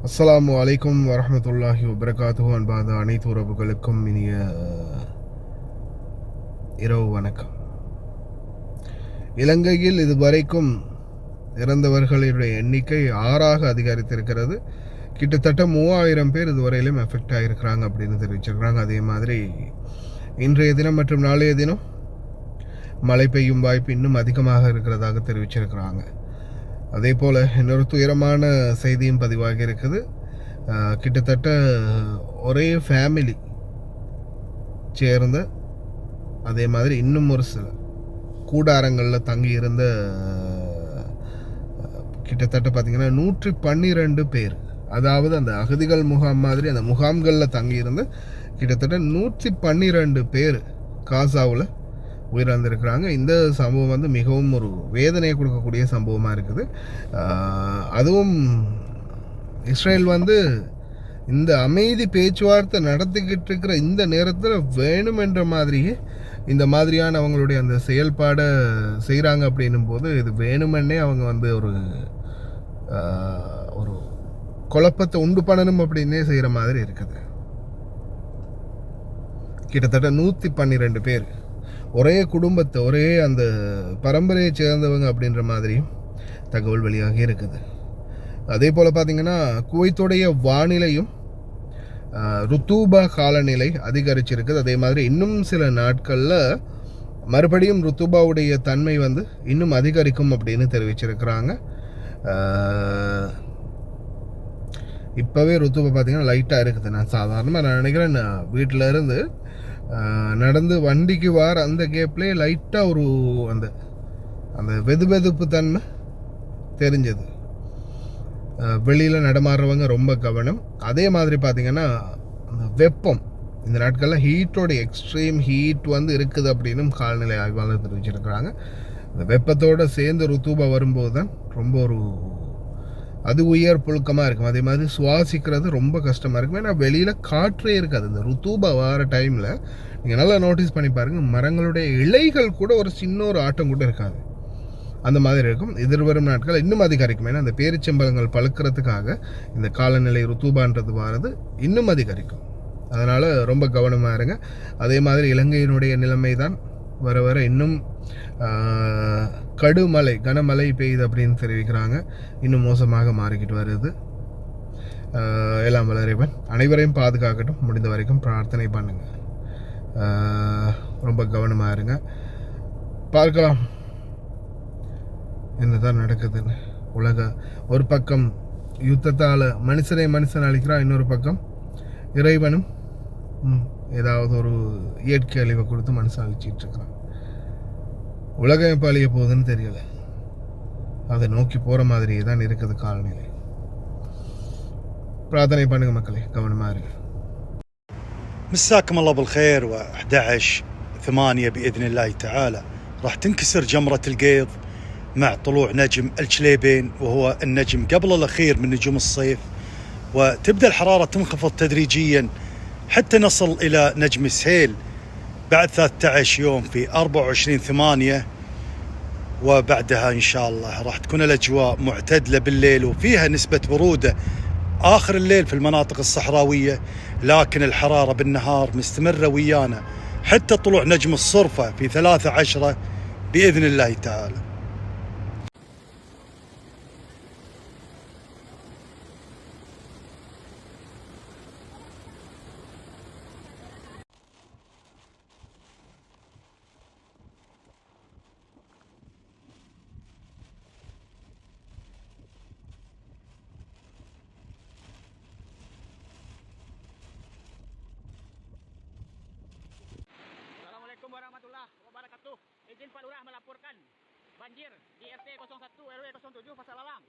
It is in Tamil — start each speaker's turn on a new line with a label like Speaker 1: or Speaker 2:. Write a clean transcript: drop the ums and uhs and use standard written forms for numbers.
Speaker 1: அஸ்ஸலாமு அலைக்கும் வரஹ்மத்துல்லாஹி வபரகாத்துஹு. அன்பான அனைத்து உறவுகளுக்கும் இனிய இரவு வணக்கம். இலங்கையில் இதுவரைக்கும் இறந்தவர்களுடைய எண்ணிக்கை 6ஆக அதிகரித்திருக்கிறது. கிட்டத்தட்ட 3000 பேர் இதுவரையிலும் எஃபெக்ட் ஆகியிருக்கிறாங்க அப்படின்னு தெரிவிச்சிருக்கிறாங்க. அதே மாதிரி இன்றைய தினம் மற்றும் நாளைய தினம் மழை பெய்யும் வாய்ப்பு இன்னும் அதிகமாக இருக்கிறதாக தெரிவிச்சிருக்கிறாங்க. அதே போல் இன்னொரு துயரமான செய்தியும் பதிவாகி இருக்குது. கிட்டத்தட்ட ஒரே ஃபேமிலி சேர்ந்த அதே மாதிரி இன்னும் ஒரு சில கூடாரங்களில் தங்கி இருந்த கிட்டத்தட்ட பார்த்திங்கன்னா 112 பேர், அதாவது அந்த அகதிகள் முகாம் மாதிரி அந்த முகாம்களில் தங்கியிருந்து கிட்டத்தட்ட 112 பேர் காசாவில் உயிரிழந்திருக்கிறாங்க. இந்த சம்பவம் வந்து மிகவும் ஒரு வேதனையை கொடுக்கக்கூடிய சம்பவமாக இருக்குது. அதுவும் இஸ்ரேல் வந்து இந்த அமைதி பேச்சுவார்த்தை நடத்திக்கிட்டு இருக்கிற இந்த நேரத்தில் வேணுமென்ற மாதிரியே இந்த மாதிரியான அவங்களுடைய அந்த செயல்பாடை செய்கிறாங்க அப்படின்னும் போது இது வேணுமென்னே அவங்க வந்து ஒரு ஒரு குழப்பத்தை உண்டு பண்ணணும் அப்படின்னே செய்கிற மாதிரி இருக்குது. கிட்டத்தட்ட 112 பேர் ஒரே குடும்பத்தை, ஒரே அந்த பரம்பரையை சேர்ந்தவங்க அப்படின்ற மாதிரியும் தகவல் வெளியாகி இருக்குது. அதே போல் பார்த்திங்கன்னா குவைத்துடைய வானிலையும் ருத்தூபா காலநிலை அதிகரிச்சிருக்குது. அதே மாதிரி இன்னும் சில நாட்களில் மறுபடியும் ருத்தூபாவுடைய தன்மை வந்து இன்னும் அதிகரிக்கும் அப்படின்னு தெரிவிச்சிருக்கிறாங்க. இப்போவே ருத்தூபா பார்த்திங்கன்னா லைட்டாக இருக்குது. நான் சாதாரணமாக நான் நினைக்கிறேன், வீட்டில் இருந்து நடந்து வண்டிக்கு வார அந்த கேப்லேயே லைட்டாக ஒரு அந்த அந்த வெதுவெதுப்பு தன்மை தெரிஞ்சது. வெளியில் நடமாடுறவங்க ரொம்ப கவனம். அதே மாதிரி பார்த்திங்கன்னா அந்த வெப்பம் இந்த நாட்களில் ஹீட்டோட எக்ஸ்ட்ரீம் ஹீட் வந்து இருக்குது அப்படின்னு காலநிலை ஆய்வாளர் தெரிவிச்சிருக்கிறாங்க. அந்த வெப்பத்தோடு சேர்ந்து ருத்தூபா வரும்போது தான் ரொம்ப ஒரு அது உயர் புழுக்கமாக இருக்கும். அதே மாதிரி சுவாசிக்கிறது ரொம்ப கஷ்டமாக இருக்கும். ஏன்னா வெளியில் காற்றே இருக்காது. இந்த ருத்தூபா வர டைமில் நீங்கள் நல்லா நோட்டீஸ் பண்ணி பாருங்கள், மரங்களுடைய இலைகள் கூட ஒரு சின்ன ஒரு ஆட்டம் கூட இருக்காது. அந்த மாதிரி இருக்கும். எதிர்வரும் நாட்கள் இன்னும் அதிகரிக்கும். ஏன்னா அந்த பேரிச்சம்பழங்கள் பழுக்கிறதுக்காக இந்த காலநிலை ருத்தூபான்றது வாரது இன்னும் அதிகரிக்கும். அதனால் ரொம்ப கவனமாக இருங்க. அதே மாதிரி இலங்கையினுடைய நிலைமை தான் வர வர இன்னும் கடுமழை கனமழை பெய்யுது அப்படின்னு தெரிவிக்கிறாங்க. இன்னும் மோசமாக மாறிக்கிட்டு வருது. எல்லாம் வளரைவன் அனைவரையும் பாதுகாக்கட்டும். முடிந்த வரைக்கும் பிரார்த்தனை பண்ணுங்கள். ரொம்ப கவனமாக இருங்க. பார்க்கலாம் என்னதான் நடக்குதுன்னு. உலக ஒரு பக்கம் யுத்தத்தால் மனுஷன் அழிக்கிறான், இன்னொரு பக்கம் இறைவனும் ஏதாவது ஒரு இயற்கை அழிவை கொடுத்து மனுஷன் அழிச்சிட்டு இருக்கிறான். உலகம் எப்போ அழிய போகுதுன்னு தெரியல. அதை நோக்கி போகிற மாதிரியே தான் இருக்குது காலநிலை. பிரார்த்தனை பண்ணுங்க மக்களே, கவனமாக இருங்க.
Speaker 2: مساكم الله بالخير. و11/8 بإذن الله تعالى راح تنكسر جمرة القيض مع طلوع نجم الجليبين، وهو النجم قبل الأخير من نجوم الصيف، وتبدأ الحرارة تنخفض تدريجيا حتى نصل إلى نجم سهيل بعد 13 يوم في 24/8، وبعدها إن شاء الله راح تكون الأجواء معتدلة بالليل وفيها نسبة برودة آخر الليل في المناطق الصحراوية، لكن الحرارة بالنهار مستمرة ويانا حتى طلوع نجم الصرفة في 13 بإذن الله تعالى.
Speaker 3: Assalamualaikum warahmatullahi wabarakatuh. Izin Pak Lurah melaporkan banjir di RT 01 RW 07 Pasar Lalang.